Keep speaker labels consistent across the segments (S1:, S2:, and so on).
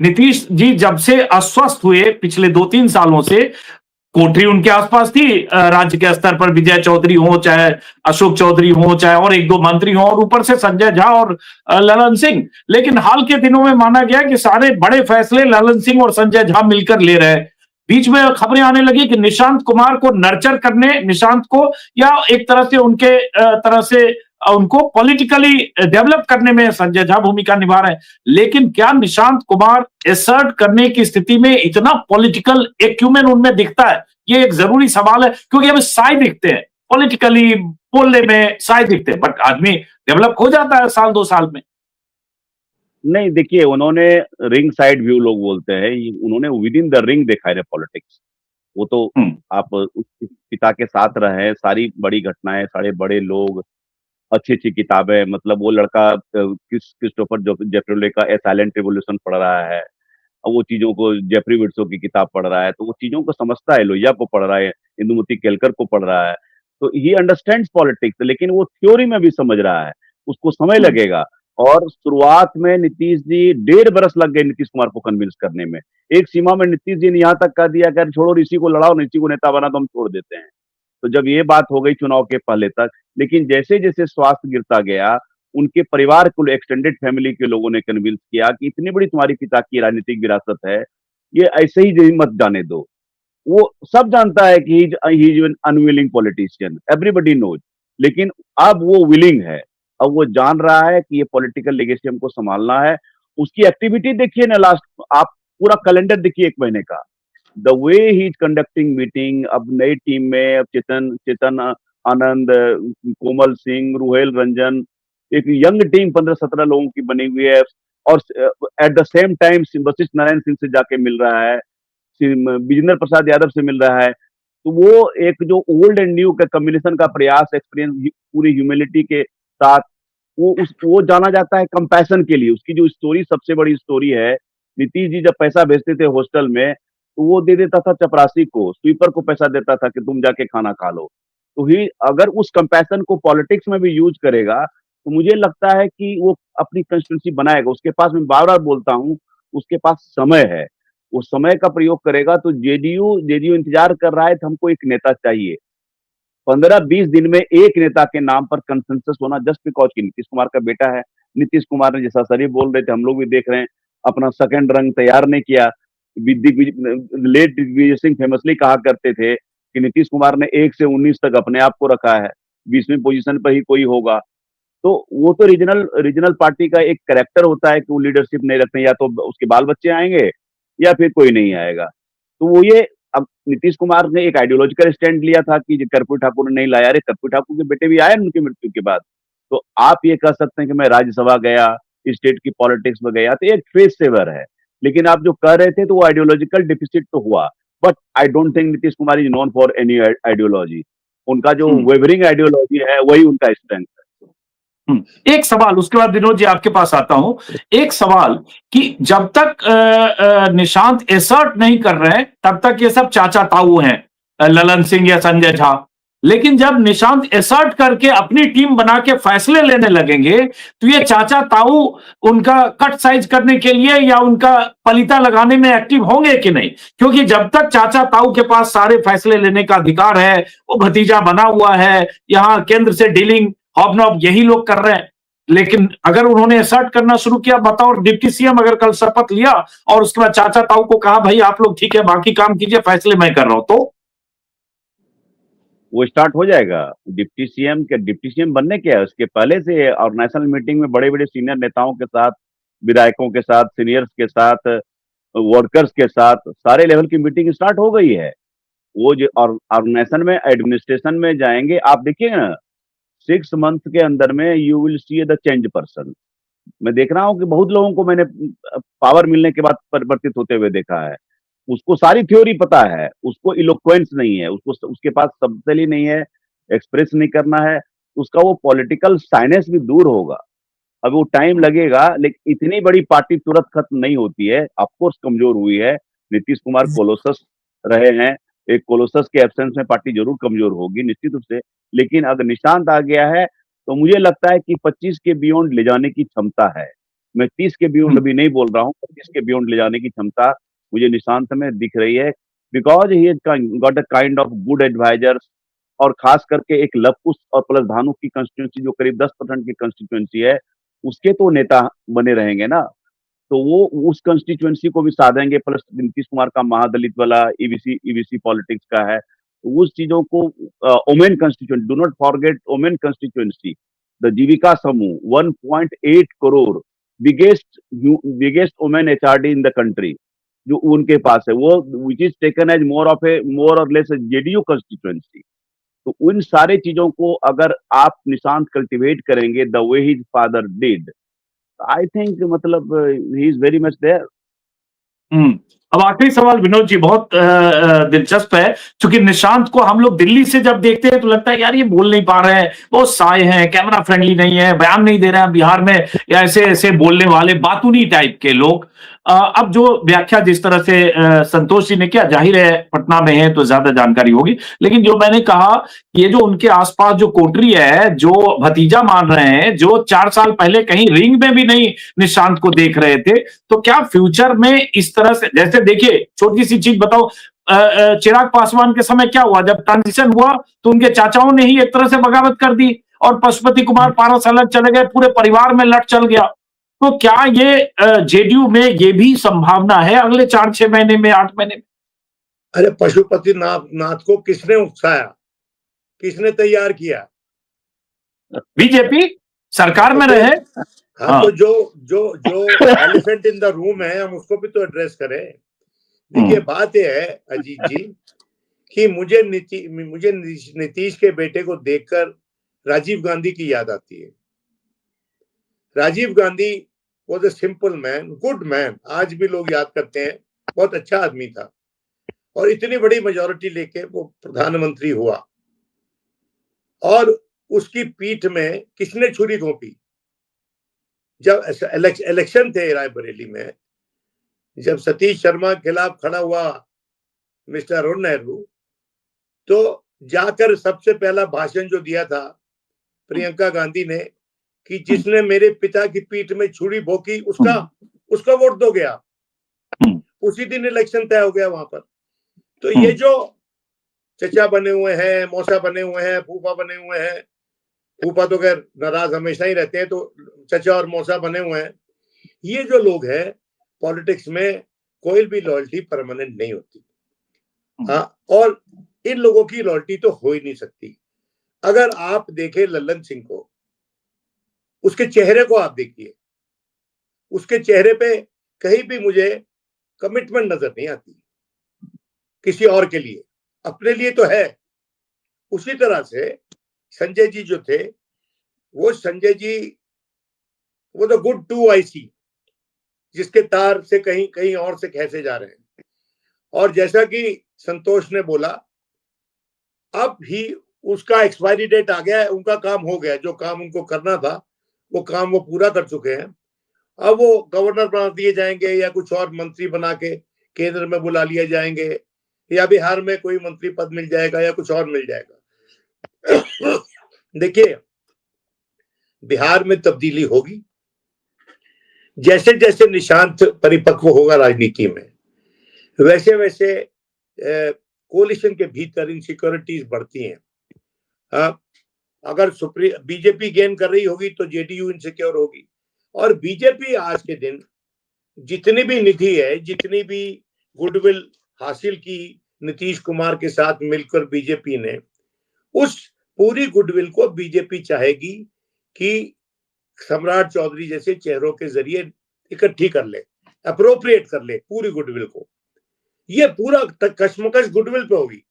S1: नीतीश जी जब से अस्वस्थ हुए पिछले 2-3 सालों से, कोठरी उनके आसपास थी, राज्य के स्तर पर विजय चौधरी हो, चाहे अशोक चौधरी हो, चाहे और 1-2 मंत्री हों, और ऊपर से संजय झा और ललन सिंह। लेकिन हाल के दिनों में माना गया कि सारे बड़े फैसले ललन सिंह और संजय झा मिलकर ले रहे हैं। बीच में खबरें आने लगी कि निशांत कुमार को नर्चर करने, निशांत को, या एक तरह से उनके तरह से उनको पॉलिटिकली डेवलप करने में संजय झा भूमिका निभा रहे हैं। लेकिन क्या निशांत कुमार एसर्ट करने की स्थिति में इतना पॉलिटिकल एक्यूमेन उनमें दिखता है? ये एक जरूरी सवाल है, क्योंकि हमें साय दिखते हैं पॉलिटिकली बोलने में, साय दिखते हैं, बट आदमी डेवलप हो जाता है साल 2 साल में।
S2: नहीं, देखिए उन्होंने रिंग साइड व्यू लोग बोलते हैं, उन्होंने विद इन द रिंग देखा है पॉलिटिक्स। वो तो
S1: हम्म।
S2: आप उस पिता के साथ रहे, सारी बड़ी घटनाएं, सारे बड़े लोग, अच्छी अच्छी किताबें, मतलब वो लड़का क्रिस्टोफर जेफरले का ए साइलेंट रिवॉल्यूशन पढ़ रहा है। अब वो चीजों को, जेफरी विट्सो की किताब पढ़ रहा है, तो वो चीजों को समझता है, लोहिया को पढ़ रहा है, इंदुमती केलकर को पढ़ रहा है। तो ही अंडरस्टैंड्स पॉलिटिक्स, लेकिन वो थ्योरी में भी समझ रहा है, उसको समय
S1: हम्म।
S2: लगेगा। और शुरुआत में नीतीश जी 1.5 बरस लग गए नीतीश कुमार को कन्विंस करने में। एक सीमा में नीतीश जी ने यहाँ तक कह दिया कि छोड़ो, ऋषि को लड़ाओ, ऋषि को नेता बना तो हम छोड़ देते हैं। तो जब ये बात हो गई चुनाव के पहले तक, लेकिन जैसे जैसे स्वास्थ्य गिरता गया, उनके परिवार को, एक्सटेंडेड फैमिली के लोगों ने कन्विंस किया कि इतनी बड़ी तुम्हारी पिता की राजनीतिक विरासत है, ये ऐसे ही मत जाने दो। वो सब जानता है कि he is an unwilling politician, everybody knows. लेकिन अब वो विलिंग है, अब वो जान रहा है कि ये पॉलिटिकल लेगेसी हमको संभालना है। उसकी एक्टिविटी देखिए ना, लास्ट आप पूरा कैलेंडर देखिए 1 महीने का, the way he is conducting meeting. अब नई टीम में अब चेतन चेतन आनंद, कोमल सिंह, रुहेल रंजन, एक यंग टीम 15-17 लोगों की बनी हुई है। और at the same time Vashishtha Narayan Singh से जाके मिल रहा है, विजेंद्र प्रसाद यादव से मिल रहा है। तो वो एक जो ओल्ड एंड न्यू का कॉम्बिनेशन का प्रयास, एक्सपीरियंस, पूरी ह्यूमिलिटी के साथ, वो जाना जाता है कंपैशन के लिए। उसकी जो स्टोरी, सबसे बड़ी स्टोरी है, नीतीश जी जब पैसा भेजते थे हॉस्टल में, तो वो दे देता था चपरासी को, स्वीपर को पैसा देता था कि तुम जाके खाना खा लो। तो ही अगर उस कंपैशन को पॉलिटिक्स में भी यूज करेगा, तो मुझे लगता है कि वो अपनी कंस्टिट्यूंसी बनाएगा। उसके पास, मैं बार बार बोलता हूँ, उसके पास समय है, वो समय का प्रयोग करेगा। तो जेडीयू जेडीयू इंतजार कर रहा है कि हमको एक नेता चाहिए। 15-20 दिन में एक नेता के नाम पर कंसेंसस होना, जस्ट बिकॉज कि नीतीश कुमार का बेटा है। नीतीश कुमार ने, जैसा सर बोल रहे थे, हम लोग भी देख रहे हैं, अपना सेकंड रंग तैयार नहीं किया। लेट दिग्विजय सिंह फेमसली कहा करते थे कि नीतीश कुमार ने 1 से 19 तक अपने आप को रखा है, 20वीं पोजीशन पर ही कोई होगा। तो वो तो रीजनल रीजनल पार्टी का एक कैरेक्टर होता है कि वो लीडरशिप नहीं रखते, या तो उसके बाल बच्चे आएंगे या फिर कोई नहीं आएगा। तो वो ये, अब नीतीश कुमार ने एक आइडियोलॉजिकल स्टैंड लिया था कि कर्पूरी ठाकुर ने नहीं लाया। अरे कर्पूरी ठाकुर के बेटे भी आए उनकी मृत्यु के बाद। तो आप ये कह सकते हैं कि मैं राज्यसभा गया, स्टेट की पॉलिटिक्स में गया, तो एक फेस सेवर है। लेकिन आप जो कह रहे थे, तो वो आइडियोलॉजिकल डिफिसिट तो हुआ, but I don't think Nitish Kumar is known for any ideology. उनका जो
S1: हम्म।
S2: वेवरिंग आइडियोलॉजी है, वही उनका स्ट्रेंथ है।
S1: एक सवाल, उसके बाद विनोद जी आपके पास आता हूं। एक सवाल कि जब तक निशांत एसर्ट नहीं कर रहे हैं, तब तक ये सब चाचा ताऊ हैं, ललन सिंह या संजय झा। लेकिन जब निशांत एसर्ट करके अपनी टीम बना के फैसले लेने लगेंगे, तो ये चाचा ताऊ उनका कट साइज करने के लिए या उनका पलीता लगाने में एक्टिव होंगे कि नहीं? क्योंकि जब तक चाचा ताऊ के पास सारे फैसले लेने का अधिकार है, वो भतीजा बना हुआ है, यहां केंद्र से डीलिंग हॉबनॉब यही लोग कर रहे हैं। लेकिन अगर उन्होंने असर्ट करना शुरू किया, बतौर डिप्टी सीएम अगर कल शपथ लिया और उसके बाद चाचा ताऊ को कहा भाई आप लोग ठीक है, बाकी काम कीजिए, फैसले मैं कर रहा हूं, तो
S2: वो स्टार्ट हो जाएगा। डिप्टी सीएम बनने क्या है, उसके पहले से ऑर्गेनाइजेशनल मीटिंग में बड़े बड़े सीनियर नेताओं के साथ, विधायकों के साथ, सीनियर्स के साथ, वर्कर्स के साथ, सारे लेवल की मीटिंग स्टार्ट हो गई है। वो जो ऑर्गेनाइजेशन में, एडमिनिस्ट्रेशन में जाएंगे, आप देखिए ना, 6 मंथ के अंदर में you will see the change person. मैं देख रहा हूँ कि बहुत लोगों को मैंने पावर मिलने के बाद परिवर्तित होते हुए देखा है। उसको सारी थ्योरी पता है, उसको इलोक्वेंस नहीं है, उसको, उसके पास शब्दावली नहीं है, एक्सप्रेस नहीं करना है, उसका वो पॉलिटिकल साइनेस भी दूर होगा। अब वो टाइम लगेगा, लेकिन इतनी बड़ी पार्टी तुरंत खत्म नहीं होती है। ऑफकोर्स कमजोर हुई है, नीतीश कुमार कोलोसस रहे हैं, एक कोलोसस के एब्सेंस में पार्टी जरूर कमजोर होगी निश्चित रूप से। लेकिन अगर निशांत आ गया है, तो मुझे लगता है कि 25 के बियॉन्ड ले जाने की क्षमता है। मैं 30 के बियॉन्ड अभी नहीं बोल रहा हूँ, 30 के बियॉन्ड ले जाने की क्षमता मुझे निशांत में दिख रही है, because he got a kind of good advisors, और खास करके एक लवकुश और प्लस धानु की कंस्टिट्यूंसी जो करीब 10% की कंस्टिट्यूंसी है, उसके तो नेता बने रहेंगे ना, तो वो उस कंस्टिट्यूएंसी को भी साधेंगे, प्लस नीतीश कुमार का महादलित वाला ईबीसी ईबीसी पॉलिटिक्स का है, तो उस चीजों को women constituency, do not forget women constituency, the Jeevika समूह 1.8 crore biggest biggest women HRD in the country जो उनके पास है, वो which is taken as more और लेस जेडीयू कंस्टिट्यूएंसी। तो उन सारे चीजों को अगर आप निशांत कल्टिवेट करेंगे the way his father did, I think मतलब ही इज वेरी मच देयर।
S1: अब आखिरी सवाल विनोद जी, बहुत दिलचस्प है, क्योंकि निशांत को हम लोग दिल्ली से जब देखते हैं तो लगता है यार ये बोल नहीं पा रहे हैं, बहुत साए हैं, कैमरा फ्रेंडली नहीं है, बयान नहीं दे रहे हैं बिहार में, या ऐसे ऐसे बोलने वाले बातूनी टाइप के लोग। अब जो व्याख्या जिस तरह से संतोष जी ने किया, जाहिर है पटना में है तो ज्यादा जानकारी होगी, लेकिन जो मैंने कहा, ये जो उनके आसपास जो कोटरी है, जो भतीजा मान रहे हैं, जो 4 साल पहले कहीं रिंग में भी नहीं निशांत को देख रहे थे, तो क्या फ्यूचर में इस तरह से, जैसे देखिए छोटी सी चीज बताओ, चिराग पासवान के समय क्या हुआ, जब ट्रांजिशन हुआ तो उनके चाचाओं ने ही एक तरह से बगावत कर दी और पशुपति कुमार पारस अलग चले गए, पूरे परिवार में लट चल गया। तो क्या ये जेडीयू में ये भी संभावना है अगले 4-6 महीने में, 8 महीने में?
S3: अरे पशुपति नाथ को किसने उकसाया, किसने तैयार किया?
S1: बीजेपी सरकार में रहे।
S3: हाँ, तो जो एलिफेंट इन द रूम है, हम उसको भी तो एड्रेस करें। देखिए बात यह है अजीत जी कि मुझे नीतीश के बेटे को देखकर राजीव गांधी की याद आती है। Rajiv Gandhi was a simple man, good man, आज भी लोग याद करते हैं, बहुत अच्छा आदमी था, और इतनी बड़ी मेजॉरिटी लेके वो प्रधानमंत्री हुआ, और उसकी पीठ में किसने छुरी घोंपी? जब इलेक्शन थे रायबरेली में, जब सतीश शर्मा के खिलाफ खड़ा हुआ मिस्टर अरुण नेहरू, तो जाकर सबसे पहला भाषण जो दिया था प्रियंका गांधी ने कि जिसने मेरे पिता की पीठ में छुरी भोंकी उसका वोट दो गया। उसी दिन इलेक्शन तय हो गया वहां पर। तो ये जो चचा बने हुए हैं, मौसा बने हुए हैं, फूफा बने हुए हैं, फूफा तो खैर नाराज हमेशा ही रहते हैं, तो चचा और मौसा बने हुए हैं, ये जो लोग हैं पॉलिटिक्स में कोई भी लॉयल्टी परमानेंट नहीं होती। हाँ, और इन लोगों की लॉयल्टी तो हो ही नहीं सकती। अगर आप देखें लल्लन सिंह को, उसके चेहरे को आप देखिए, उसके चेहरे पे कहीं भी मुझे कमिटमेंट नजर नहीं आती किसी और के लिए, अपने लिए तो है। उसी तरह से संजय जी जो थे, वो संजय जी वो द गुड 2IC, जिसके तार से कहीं कहीं और से कैसे जा रहे हैं। और जैसा कि संतोष ने बोला, अब ही उसका एक्सपायरी डेट आ गया है, उनका काम हो गया, जो काम उनको करना था वो काम वो पूरा कर चुके हैं। अब वो गवर्नर बना दिए जाएंगे या कुछ और मंत्री बना के केंद्र में बुला लिए जाएंगे, या बिहार में कोई मंत्री पद मिल जाएगा या कुछ और मिल जाएगा। देखिए बिहार में तब्दीली होगी, जैसे जैसे निशांत परिपक्व होगा राजनीति में, वैसे वैसे कोलिशन के भीतर इनसिक्योरिटीज बढ़ती हैं। अगर बीजेपी गेन कर रही होगी तो जेडीयू इनसिक्योर होगी, और बीजेपी आज के दिन जितनी भी निधि है, जितनी भी गुडविल हासिल की नीतीश कुमार के साथ मिलकर बीजेपी ने, उस पूरी गुडविल को बीजेपी चाहेगी कि सम्राट चौधरी जैसे चेहरों के जरिए इकट्ठी कर ले, अप्रोप्रिएट कर ले पूरी गुडविल को। ये पूरा कश्मकश गुडविल पे होगी।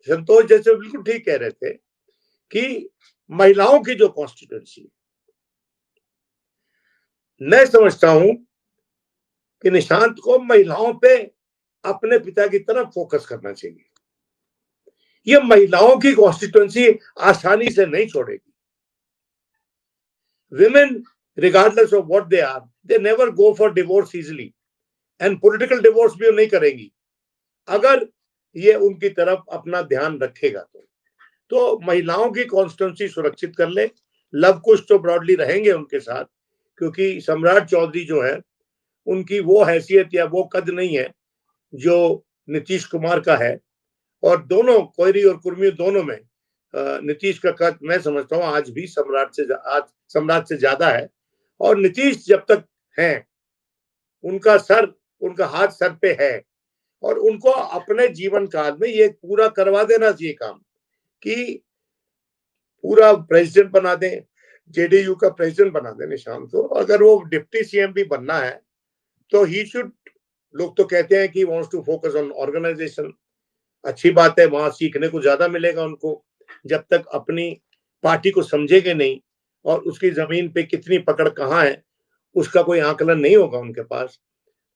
S3: संतोष जैसे बिल्कुल ठीक कह रहे थे कि महिलाओं की जो कॉन्स्टिट्यूंसी, मैं समझता हूं कि निशांत को महिलाओं पे अपने पिता की तरफ फोकस करना चाहिए। ये महिलाओं की कॉन्स्टिट्यूंसी आसानी से नहीं छोड़ेगी। Women, regardless of what they are, they never go for divorce easily, and political divorce भी वो नहीं करेंगी अगर ये उनकी तरफ अपना ध्यान रखेगा। तो महिलाओं की कॉन्स्टिट्यूंसी सुरक्षित कर ले। लव कुश तो ब्रॉडली रहेंगे उनके साथ, क्योंकि सम्राट चौधरी जो है उनकी वो हैसियत या वो कद नहीं है जो नीतीश कुमार का है। और दोनों कोयरी और कुर्मी दोनों में नीतीश का कद मैं समझता हूँ आज भी सम्राट से ज्यादा है। और नीतीश जब तक हैं उनका हाथ सर पे है और उनको अपने जीवन काल में ये पूरा करवा देना चाहिए काम कि पूरा प्रेसिडेंट बना दें, जेडीयू का प्रेसिडेंट बना दें निशांत को। अगर वो डिप्टी सीएम भी बनना है तो ही शुड, लोग तो कहते हैं कि wants to focus on organisation, अच्छी बात है, वहां सीखने को ज्यादा मिलेगा उनको। जब तक अपनी पार्टी को समझेंगे नहीं और उसकी जमीन पे कितनी पकड़ कहाँ है उसका कोई आकलन नहीं होगा उनके पास,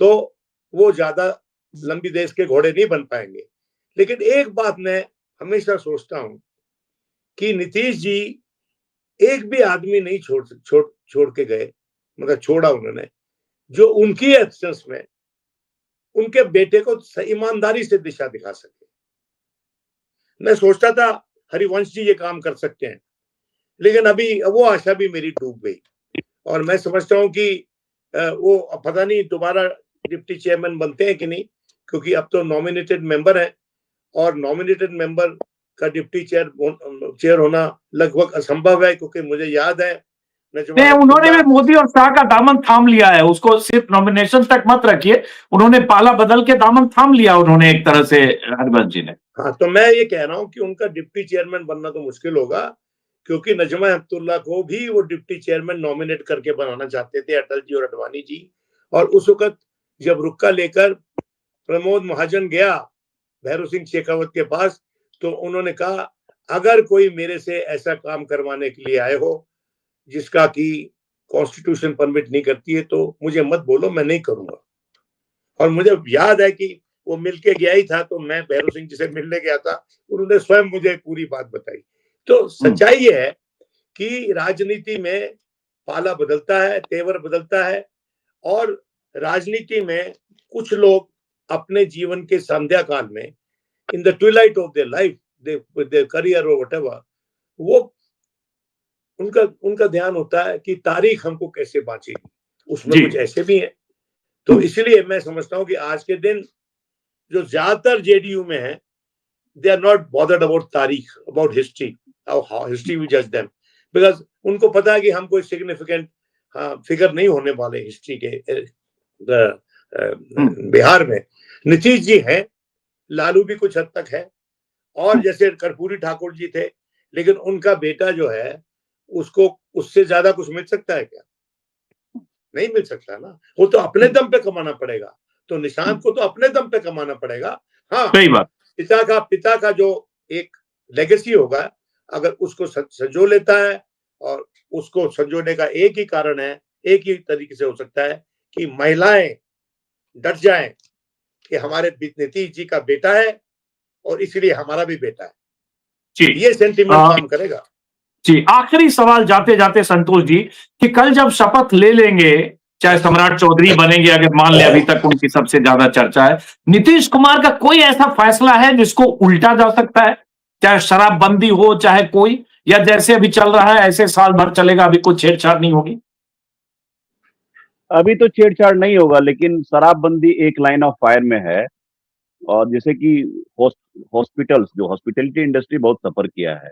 S3: तो वो ज्यादा लंबी देश के घोड़े नहीं बन पाएंगे। लेकिन एक बात मैं हमेशा सोचता हूं कि नीतीश जी एक भी आदमी नहीं छोड़ के गए, मतलब छोड़ा उन्होंने, जो उनकी एक्शंस में उनके बेटे को ईमानदारी से दिशा दिखा सके। मैं सोचता था हरिवंश जी ये काम कर सकते हैं, लेकिन अभी वो आशा भी मेरी डूब गई। और मैं समझता हूं कि वो पता नहीं दोबारा डिप्टी चेयरमैन बनते हैं कि नहीं, क्योंकि अब तो नॉमिनेटेड मेंबर है और नॉमिनेटेड मेंबर का डिप्टी चेयर होना लगभग असंभव है। क्योंकि मुझे याद है
S1: नहीं, उन्होंने भी मोदी और शाह का दामन थाम लिया है, उसको सिर्फ नॉमिनेशन तक मत रखिए, उन्होंने पाला बदल के दामन थाम लिया उन्होंने एक तरह से हरिवंश जी ने।
S3: हाँ, तो मैं ये कह रहा हूँ कि उनका डिप्टी चेयरमैन बनना तो मुश्किल होगा, क्योंकि नजमा हेपतुल्ला को भी वो डिप्टी चेयरमैन नॉमिनेट करके बनाना चाहते थे, अटल जी और अडवाणी जी। और उस वक्त जब रुक्का लेकर प्रमोद महाजन गया भैरव सिंह शेखावत के पास, तो उन्होंने कहा अगर कोई मेरे से ऐसा काम करवाने के लिए आए हो जिसका कि कॉन्स्टिट्यूशन परमिट नहीं करती है तो मुझे मत बोलो, मैं नहीं करूंगा। और मुझे याद है कि वो मिलके गया ही था, तो मैं भैरव सिंह जी से मिलने गया था, उन्होंने स्वयं मुझे पूरी बात बताई। तो सच्चाई ये है कि राजनीति में पाला बदलता है, तेवर बदलता है, और राजनीति में कुछ लोग अपने जीवन के संध्या काल में in the Twilight of their life, their career और व्हाटएवर, वो उनका ध्यान होता है कि तारीख हमको कैसे बांचेगी, उसमें कुछ ऐसे भी है। तो इसलिए मैं समझता हूँ कि आज के दिन जो ज्यादातर जेडीयू में है, they are not bothered about तारीख, about history, how history will जज देम, बिकॉज उनको पता है कि हम कोई सिग्निफिकेंट फिगर नहीं होने वाले हिस्ट्री के बिहार में। नीतीश जी हैं, लालू भी कुछ हद तक है, और जैसे कर्पूरी ठाकुर जी थे, लेकिन उनका बेटा जो है उसको उससे ज्यादा कुछ मिल सकता है क्या? नहीं मिल सकता ना, वो तो अपने दम पे कमाना पड़ेगा। तो निशांत को तो अपने दम पे कमाना पड़ेगा। हाँ,
S1: सही बात।
S3: पिता का जो एक लेगेसी होगा, अगर उसको संजो लेता है, और उसको संजोने का एक ही कारण है, एक ही तरीके से हो सकता है कि महिलाएं डट जाएं कि हमारे नीतीश जी का बेटा है और इसलिए हमारा भी बेटा है। ये सेंटिमेंट काम करेगा।
S1: जी, आखिरी सवाल जाते जाते संतोष जी, कि कल जब शपथ ले लेंगे, चाहे सम्राट चौधरी बनेंगे, अगर मान ले अभी तक उनकी सबसे ज्यादा चर्चा है, नीतीश कुमार का कोई ऐसा फैसला है जिसको उल्टा जा सकता है? चाहे शराबबंदी हो, चाहे कोई, या जैसे अभी चल रहा है ऐसे साल भर चलेगा, अभी कोई छेड़छाड़ नहीं होगी?
S2: अभी तो छेड़छाड़ नहीं होगा, लेकिन शराबबंदी एक लाइन ऑफ फायर में है। और जैसे कि हॉस्पिटल्स, जो हॉस्पिटैलिटी इंडस्ट्री बहुत सफर किया है,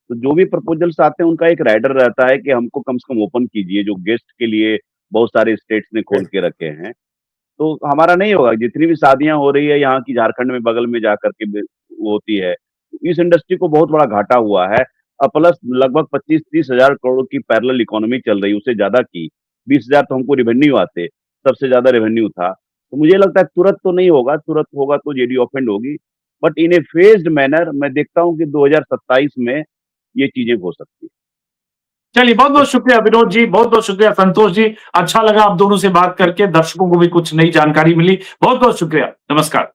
S2: तो जो भी प्रपोजल्स आते हैं उनका एक राइडर रहता है कि हमको कम से कम ओपन कीजिए, जो गेस्ट के लिए बहुत सारे स्टेट्स ने खोल के रखे हैं। तो हमारा नहीं होगा, जितनी भी शादियां हो रही है यहाँ की, झारखंड में बगल में जाकर के वो होती है, इस इंडस्ट्री को बहुत बड़ा घाटा हुआ है। प्लस लगभग 25-30 हजार करोड़ की पैरेलल इकोनॉमी चल रही, उससे ज्यादा की 20 हजार तो हमको रेवेन्यू आते, सबसे ज्यादा रेवेन्यू था। तो मुझे लगता है तुरंत तो नहीं होगा, तुरंत होगा तो जेडीयू ऑफेंड होगी, but in A phased manner मैं देखता हूं कि 2027 में ये चीजें हो सकती है।
S1: चलिए, बहुत बहुत शुक्रिया विनोद जी, बहुत बहुत शुक्रिया संतोष जी, अच्छा लगा आप दोनों से बात करके, दर्शकों को भी कुछ नई जानकारी मिली। बहुत बहुत शुक्रिया, नमस्कार।